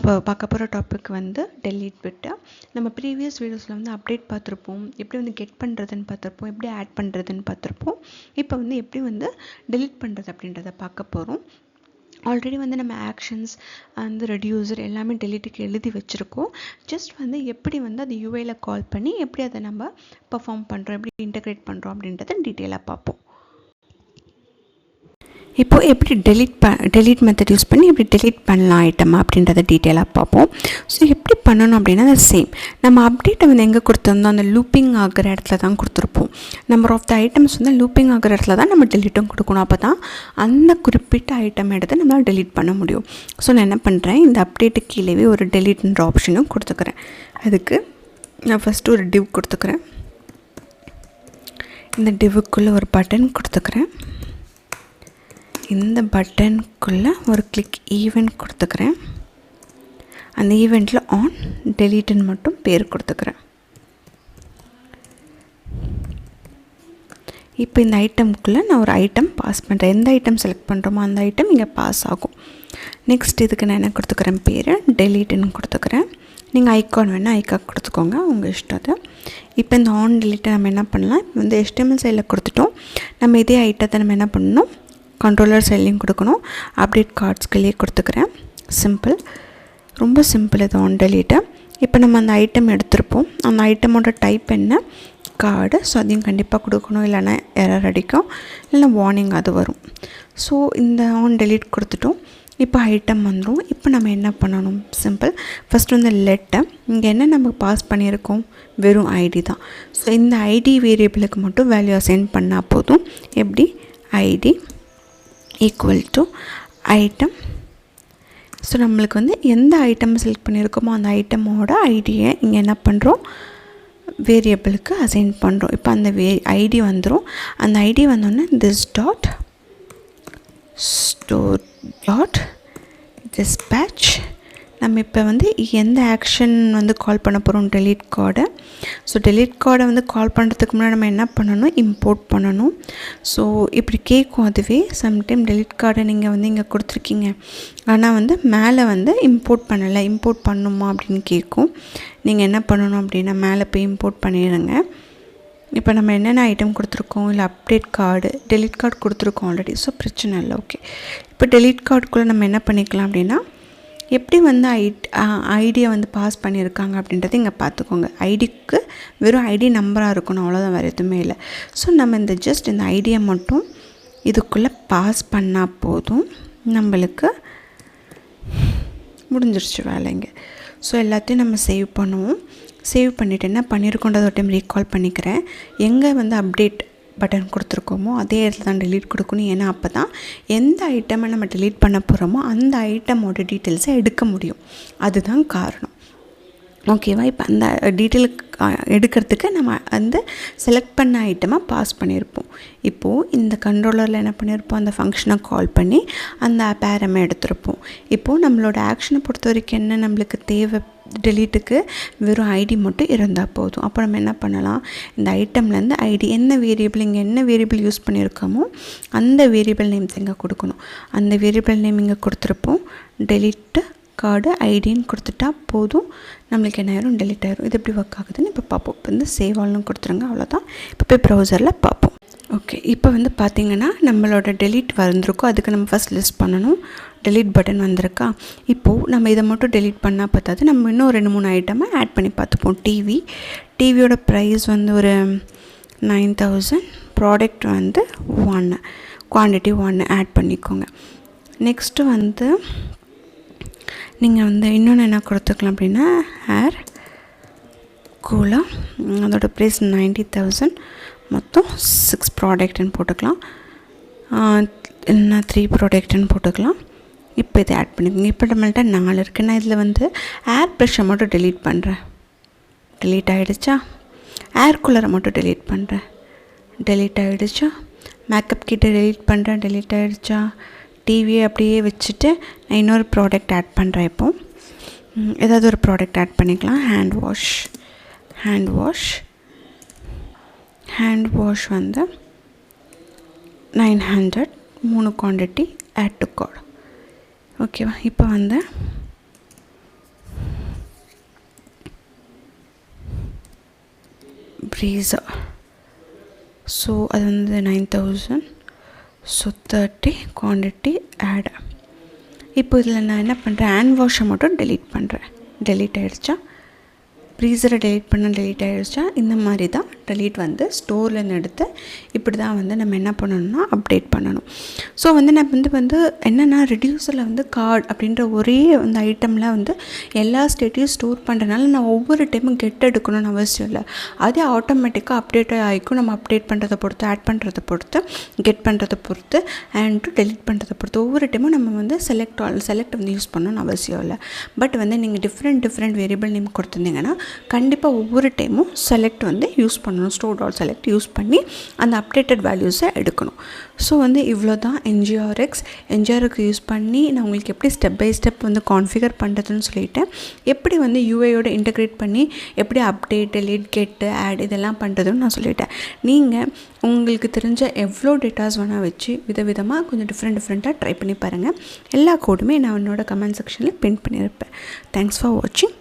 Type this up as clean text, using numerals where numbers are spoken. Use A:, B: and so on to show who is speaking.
A: இப்போ பார்க்க போகிற டாபிக் வந்து டெலீட் பிட்டு. நம்ம ப்ரீவியஸ் வீடியோஸில் வந்து அப்டேட் பார்த்துருப்போம், எப்படி வந்து கெட் பண்ணுறதுன்னு பார்த்துருப்போம், எப்படி ஆட் பண்ணுறதுன்னு பார்த்துருப்போம். இப்போ வந்து எப்படி வந்து டெலீட் பண்ணுறது அப்படின்றத பார்க்க போகிறோம். ஆல்ரெடி வந்து நம்ம ஆக்ஷன்ஸ் அந்த ரெடியூசர் எல்லாமே டெலீட்டுக்கு எழுதி வச்சுருக்கோம். ஜஸ்ட் வந்து எப்படி வந்து அது யூஐயில் கால் பண்ணி எப்படி அதை நம்ம பர்ஃபார்ம் பண்ணுறோம், எப்படி இன்டெகிரேட் பண்ணுறோம் அப்படின்றத டீட்டெயிலாக பார்ப்போம். இப்போது எப்படி டெலீட் மெத்தட் யூஸ் பண்ணி எப்படி டெலீட் பண்ணலாம் ஐட்டம் அப்படின்றத டீட்டெயிலாக பார்ப்போம். ஸோ எப்படி பண்ணணும் அப்படின்னா அது சேம் நம்ம அப்டேட்டை வந்து எங்கே கொடுத்துருந்தோம், அந்த லூப்பிங் ஆகிற இடத்துல தான் கொடுத்துருப்போம். நம்பர் ஆஃப் த ஐட்டம்ஸ் வந்து லூப்பிங் ஆகிற இடத்துல தான் நம்ம டெலீட்டும் கொடுக்கணும். அப்போ தான் அந்த குறிப்பிட்ட ஐட்டம் எடுத்து நம்மளால் டெலீட் பண்ண முடியும். ஸோ நான் என்ன பண்ணுறேன், இந்த அப்டேட்டு கீழே ஒரு டெலீட்ன்ற ஆப்ஷனும் கொடுத்துக்கிறேன். அதுக்கு நான் ஃபஸ்ட்டு ஒரு டிவ் கொடுத்துக்கிறேன். இந்த டிவுக்குள்ளே ஒரு பட்டன் கொடுத்துக்கிறேன். இந்த பட்டனுக்குள்ளே ஒரு கிளிக் ஈவெண்ட் கொடுத்துக்கிறேன். அந்த ஈவெண்ட்டில் ஆன் டெலீட்டுன்னு மட்டும் பேர் கொடுத்துக்கிறேன். இப்போ இந்த ஐட்டமுக்குள்ளே நான் ஒரு ஐட்டம் பாஸ் பண்ணுறேன். எந்த ஐட்டம் செலக்ட் பண்ணுறோமோ அந்த ஐட்டம் இங்கே பாஸ் ஆகும். நெக்ஸ்ட் இதுக்கு நான் என்ன கொடுத்துக்கிறேன், பேர் டெலீட்டுன்னு கொடுத்துக்கிறேன். நீங்கள் ஐக்கான் வேணால் ஐக்கான் கொடுத்துக்கோங்க, உங்கள் இஷ்டத்தை. இப்போ இந்த ஆன் டெலீட்டை நம்ம என்ன பண்ணலாம், இப்போ வந்து HTML சைடில் கொடுத்துட்டோம். நம்ம இதே ஐட்டத்தை நம்ம என்ன பண்ணணும், கண்ட்ரோலர் சைட்லையும் கொடுக்கணும். அப்டேட் கார்ட்ஸ்களே கொடுத்துக்கிறேன். சிம்பிள், ரொம்ப சிம்பிள் இது ஆன் டெலீட்டை. இப்போ நம்ம அந்த ஐட்டம் எடுத்திருப்போம், அந்த ஐட்டமோட டைப் என்ன, கார்டு. ஸோ அதையும் கண்டிப்பாக கொடுக்கணும், இல்லைன்னா எரர் அடிக்கும், இல்லைன்னா வார்னிங் அது வரும். ஸோ இந்த ஆன் டெலீட் கொடுத்துட்டோம். இப்போ ஐட்டம் வந்துடும். இப்போ நம்ம என்ன பண்ணணும், சிம்பிள். ஃபஸ்ட்டு வந்து லெட்டை இங்கே என்ன நம்ம பாஸ் பண்ணியிருக்கோம், வெறும் ஐடி தான். ஸோ இந்த ஐடி வேரியபிளுக்கு மட்டும் வேல்யூ அசைன் பண்ணால் போதும். எப்படி, ID equal to item. So நம்மளுக்கு வந்து எந்த ஐட்டம் செலக்ட் பண்ணியிருக்கோமோ அந்த ஐட்டமோட ஐடியை இங்கே என்ன பண்ணுறோம், வேரியபிளுக்கு அசைன் பண்ணுறோம். இப்போ அந்த ஐடி வந்துடும். அந்த ஐடி வந்தோடனே this dot store dot dispatch. நம்ம இப்போ வந்து எந்த ஆக்ஷன் வந்து கால் பண்ண போகிறோம், டெலீட் கார்டை. ஸோ டெலீட் கார்டை வந்து கால் பண்ணுறதுக்கு முன்னாடி நம்ம என்ன பண்ணணும், இம்போர்ட் பண்ணணும். ஸோ இப்படி கேட்கும். அதுவே சம்டைம் டெலீட் கார்டை நீங்கள் வந்து இங்கே கொடுத்துருக்கீங்க, ஆனால் வந்து மேலே வந்து இம்போர்ட் பண்ணலை, இம்போர்ட் பண்ணணுமா அப்படின்னு கேட்கும். நீங்கள் என்ன பண்ணணும் அப்படின்னா மேலே போய் இம்போர்ட் பண்ணிடுங்க. இப்போ நம்ம என்னென்ன ஐட்டம் கொடுத்துருக்கோம், இல்லை அப்டேட் கார்டு, டெலீட் கார்டு கொடுத்துருக்கோம் ஆல்ரெடி. ஸோ பிரச்சனை இல்லை, ஓகே. இப்போ டெலீட் கார்டுக்குள்ளே நம்ம என்ன பண்ணிக்கலாம் அப்படின்னா, எப்படி வந்து ஐடியை வந்து பாஸ் பண்ணியிருக்காங்க அப்படின்றத இங்கே பார்த்துக்கோங்க. ஐடிக்கு வெறும் ஐடி நம்பராக இருக்கணும், அவ்வளோதான், வேறு எதுவுமே இல்லை. ஸோ நம்ம இந்த ஜஸ்ட் இந்த ஐடியை மட்டும் இதுக்குள்ளே பாஸ் பண்ணால் போதும், நம்மளுக்கு முடிஞ்சிருச்சு வேலைங்க. ஸோ எல்லாத்தையும் நம்ம சேவ் பண்ணுவோம். சேவ் பண்ணிவிட்டு என்ன பண்ணியிருக்கோன்றதை ஒரு டைம் ரீகால் பண்ணிக்கிறேன். எங்கே வந்து அப்டேட் பட்டன் கொடுத்துருக்கோமோ அதே இடத்துல தான் டெலீட் கொடுக்கணும். ஏன்னா அப்போ தான் எந்த ஐட்டமை நம்ம டெலீட் பண்ண போகிறோமோ அந்த ஐட்டமோட டீட்டெயில்ஸை எடுக்க முடியும். அதுதான் காரணம், ஓகேவா. இப்போ அந்த டீட்டெயிலுக்கு எடுக்கிறதுக்கு நம்ம வந்து செலக்ட் பண்ண ஐட்டமாக பாஸ் பண்ணியிருப்போம். இப்போது இந்த கண்ட்ரோலரில் என்ன பண்ணியிருப்போம், அந்த ஃபங்க்ஷனை கால் பண்ணி அந்த பேரமை எடுத்திருப்போம். இப்போது நம்மளோட ஆக்ஷனை பொறுத்த வரைக்கும் என்ன நம்மளுக்கு தேவை, டெலீட்டுக்கு வெறும் ஐடி மட்டும் இருந்தால் போதும். அப்போ நம்ம என்ன பண்ணலாம், இந்த ஐட்டம்லேருந்து ஐடி என்ன வேரியபிள், இங்கே என்ன வேரியபிள் யூஸ் பண்ணியிருக்கோமோ அந்த வேரியபிள் நேம்ஸ் இங்கே கொடுக்கணும். அந்த வேரியபிள் நேம் இங்கே கொடுத்துருப்போம். டெலீட்டு கார்டு ஐடின்னு கொடுத்துட்டா போதும், நம்மளுக்கு என்ன ஆயிரும், டெலீட் ஆயிரும். இது எப்படி ஒர்க் ஆகுதுன்னு இப்போ பார்ப்போம். இப்போ வந்து சேவ் ஆல்னு கொடுத்துருங்க, அவ்வளோதான். இப்போ போய் ப்ரௌசரில் பார்ப்போம். ஓகே, இப்போ வந்து பார்த்திங்கன்னா நம்மளோட டெலீட் வந்திருக்கோம். அதுக்கு நம்ம ஃபஸ்ட் லிஸ்ட் பண்ணணும். டெலீட் பட்டன் வந்திருக்கா. இப்போது நம்ம இதை மட்டும் டெலீட் பண்ணால் பார்த்தாது, நம்ம இன்னும் 2-3 ஐட்டமை ஆட் பண்ணி பார்த்துப்போம். டிவியோட ப்ரைஸ் வந்து ஒரு 9000, ப்ராடக்ட் வந்து 1, குவான்டிட்டி 1 ஆட் பண்ணிக்கோங்க. நெக்ஸ்ட்டு வந்து நீங்கள் வந்து இன்னொன்று என்ன கொடுத்துக்கலாம் அப்படின்னா, ஹேர் கூலர், அதோட ப்ரைஸ் 90,000, மொத்தம் 6 ப்ராடக்ட்னு போட்டுக்கலாம், இல்லைன்னா 3 ப்ராடக்ட்னு போட்டுக்கலாம். இப்போ இதை ஆட் பண்ணிக்கோங்க. இப்போ நம்மள்ட்ட 4 இருக்குது. நான் இதில் வந்து ஏர் ப்ரெஷ்ஷை மட்டும் டெலீட் பண்ணுறேன். டெலீட் ஆகிடுச்சா. ஏர் கூலரை மட்டும் டெலீட் பண்ணுறேன். டெலீட் ஆகிடுச்சா. மேக்கப் கிட்ட டெலீட் பண்ணுறேன். டெலீட் ஆகிடுச்சா. டிவியை அப்படியே வச்சுட்டு நான் இன்னொரு ப்ராடக்ட் ஆட் பண்ணுறேன். இப்போது ஏதாவது ஒரு ப்ராடக்ட் ஆட் பண்ணிக்கலாம். ஹேண்ட் வாஷ் வந்து 900, 3 குவான்டிட்டி, ஆட் டு கார்டு, ஓகேவா. இப்போ வந்து increase. ஸோ அது வந்து 9000. So 30 quantity add. இப்போ இதில் நான் என்ன பண்ணுறேன், ஹேண்ட் வாஷை மட்டும் டெலீட் பண்ணுறேன். டெலீட் ஆகிடுச்சா, ப்ரீசரை டெலீட் ஆகிடுச்சா, இந்த மாதிரி தான் டெலீட் வந்து ஸ்டோர்லேருந்து எடுத்து இப்படி தான் வந்து நம்ம என்ன பண்ணணும்னா அப்டேட் பண்ணணும். ஸோ வந்து நான் வந்து என்னென்னா ரெடியூசரில் வந்து கார்டு அப்படின்ற ஒரே அந்த ஐட்டமில் வந்து எல்லா ஸ்டேட்டையும் ஸ்டோர் பண்ணுறதுனால நான் ஒவ்வொரு டைமும் கெட் எடுக்கணும்னு அவசியம் இல்லை. அதே ஆட்டோமேட்டிக்காக அப்டேட் ஆகிக்கும். நம்ம அப்டேட் பண்ணுறதை பொறுத்து, ஆட் பண்ணுறதை பொறுத்து, கெட் பண்ணுறதை பொறுத்து, அண்ட் டெலீட் பண்ணுறதை பொறுத்து ஒவ்வொரு டைமும் நம்ம வந்து செலக்ட் வந்து யூஸ் பண்ணணும்னு அவசியம் இல்லை. பட் வந்து நீங்கள் டிஃப்ரெண்ட் வேரியபிள் நேம் கொடுத்துருந்தீங்கன்னா கண்டிப்பாக ஒவ்வொரு டைமும் செலக்ட் வந்து யூஸ் பண்ணணும். store.select யூஸ் பண்ணி அந்த அப்டேட்டட் வேல்யூஸை எடுக்கணும். ஸோ வந்து இவ்வளோ தான் என்ஜிஆர்எக்ஸ் யூஸ் பண்ணி நான் உங்களுக்கு எப்படி ஸ்டெப் பை ஸ்டெப் வந்து கான்ஃபிகர் பண்ணுறதுன்னு சொல்லிட்டேன். எப்படி வந்து யூஐயோட இன்டெகிரேட் பண்ணி எப்படி அப்டேட், டெலீட், கெட், ஆட் இதெல்லாம் பண்ணுறதுன்னு நான் சொல்லிட்டேன். நீங்கள் உங்களுக்கு தெரிஞ்ச எவ்வளோ டேட்டாஸ் வேணால் வச்சு விதவிதமாக கொஞ்சம் டிஃப்ரெண்ட்டாக ட்ரை பண்ணி பாருங்கள். எல்லா கோடுமே நான் என்னோட கமெண்ட் செக்ஷனில் பின் பண்ணியிருப்பேன். தேங்க்ஸ் ஃபார் வாட்சிங்.